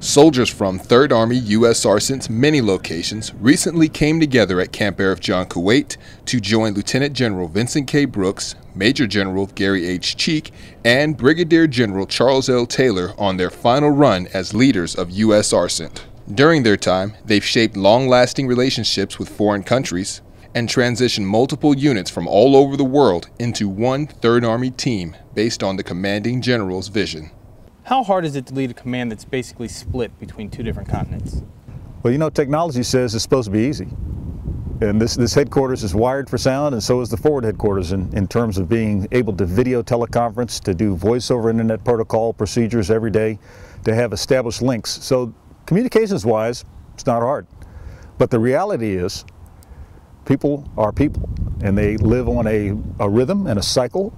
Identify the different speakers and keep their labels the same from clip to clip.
Speaker 1: Soldiers from 3rd Army USARCENT's many locations recently came together at Camp Arifjan Kuwait to join Lieutenant General Vincent K. Brooks, Major General Gary H.Cheek, and Brigadier General Charles L. Taylor on their final run as leaders of USARCENT. During their time, they've shaped long-lasting relationships with foreign countries and transitioned multiple units from all over the world into one 3rd Army team based on the commanding general's vision.
Speaker 2: How hard is it to lead a command that's basically split between two different continents?
Speaker 3: Well, you know, technology says it's supposed to be easy. And this headquarters is wired for sound, and so is the forward headquarters in terms of being able to video teleconference, to do voice over internet protocol procedures every day, to have established links. So communications-wise, it's not hard. But the reality is, people are people, and they live on a rhythm and a cycle,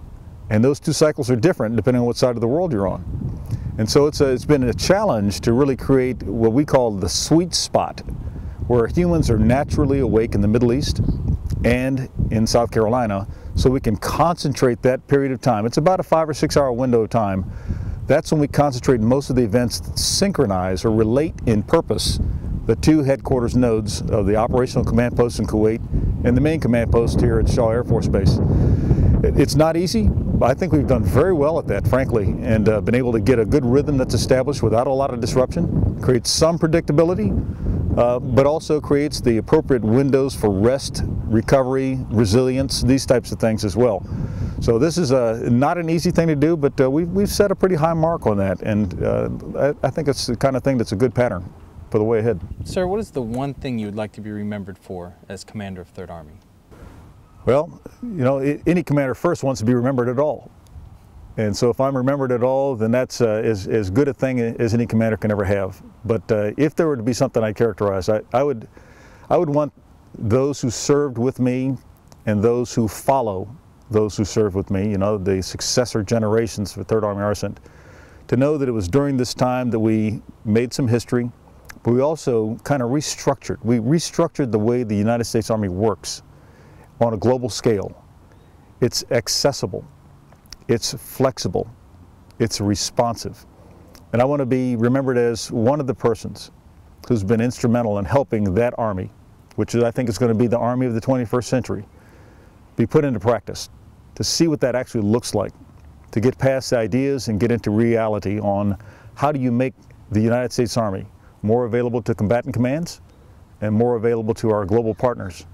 Speaker 3: and those two cycles are different depending on what side of the world you're on. And so it's been a challenge to really create what we call the sweet spot, where humans are naturally awake in the Middle East and in South Carolina, so we can concentrate that period of time. It's about a 5 or 6 hour window of time. That's when we concentrate most of the events that synchronize or relate in purpose the two headquarters nodes of the operational command post in Kuwait and the main command post here at Shaw Air Force Base. It's not easy, but I think we've done very well at that, frankly, and been able to get a good rhythm that's established without a lot of disruption, creates some predictability, but also creates the appropriate windows for rest, recovery, resilience, these types of things as well. So this is not an easy thing to do, but we've set a pretty high mark on that, and I think it's the kind of thing that's a good pattern for the way ahead.
Speaker 2: Sir, what is the one thing you would like to be remembered for as commander of 3rd Army?
Speaker 3: Well, you know, any commander first wants to be remembered at all. And so if I'm remembered at all, then that's as good a thing as any commander can ever have. But if there were to be something I characterize, I would want those who served with me and those who follow those who served with me, you know, the successor generations for 3rd Army ARCENT, to know that it was during this time that we made some history, but we also kind of restructured. We restructured the way the United States Army works on a global scale. It's accessible, it's flexible, it's responsive. And I want to be remembered as one of the persons who's been instrumental in helping that Army, which I think is going to be the Army of the 21st century, be put into practice, to see what that actually looks like, to get past the ideas and get into reality on how do you make the United States Army more available to combatant commands and more available to our global partners.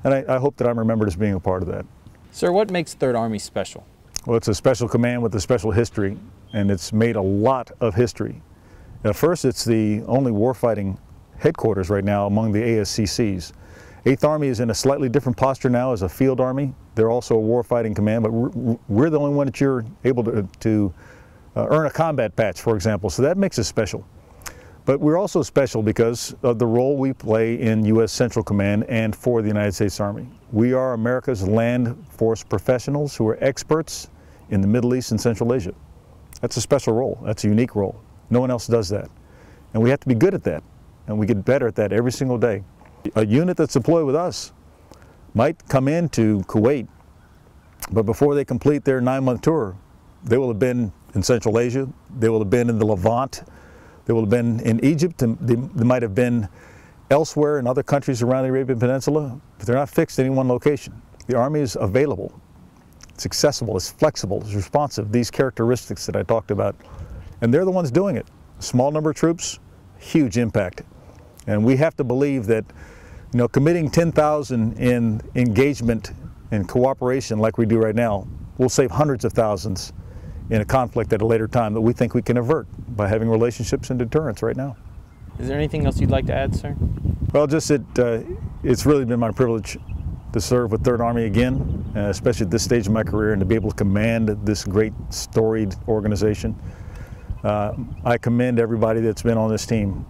Speaker 3: And I hope that I'm remembered as being a part of that.
Speaker 2: Sir, what makes 3rd Army special?
Speaker 3: Well, it's a special command with a special history, and it's made a lot of history. First, it's the only warfighting headquarters right now among the ASCCs. 8th Army is in a slightly different posture now as a field army. They're also a warfighting command, but we're the only one that you're able to earn a combat patch, for example, so that makes us special. But we're also special because of the role we play in U.S. Central Command and for the United States Army. We are America's land force professionals who are experts in the Middle East and Central Asia. That's a special role. That's a unique role. No one else does that. And we have to be good at that. And we get better at that every single day. A unit that's deployed with us might come into Kuwait, but before they complete their 9-month tour, they will have been in Central Asia, they will have been in the Levant, they will have been in Egypt, and they might have been elsewhere in other countries around the Arabian Peninsula, but they're not fixed in any one location. The Army is available, it's accessible, it's flexible, it's responsive, these characteristics that I talked about. And they're the ones doing it. A small number of troops, huge impact. And we have to believe that, you know, committing 10,000 in engagement and cooperation like we do right now will save hundreds of thousands in a conflict at a later time that we think we can avert by having relationships and deterrence right now.
Speaker 2: Is there anything else you'd like to add, sir?
Speaker 3: Well, just it's really been my privilege to serve with 3rd Army again, especially at this stage of my career, and to be able to command this great storied organization. I commend everybody that's been on this team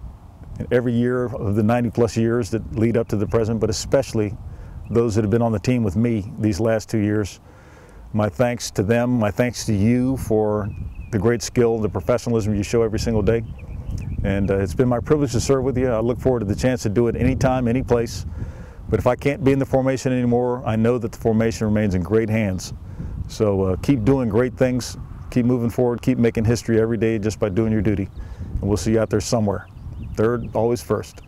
Speaker 3: every year of the 90+ years that lead up to the present, but especially those that have been on the team with me these last 2 years. My thanks to them, my thanks to you for the great skill, the professionalism you show every single day. And it's been my privilege to serve with you. I look forward to the chance to do it anytime, any place. But if I can't be in the formation anymore, I know that the formation remains in great hands. So keep doing great things, keep moving forward, keep making history every day just by doing your duty. And we'll see you out there somewhere. Third, always first.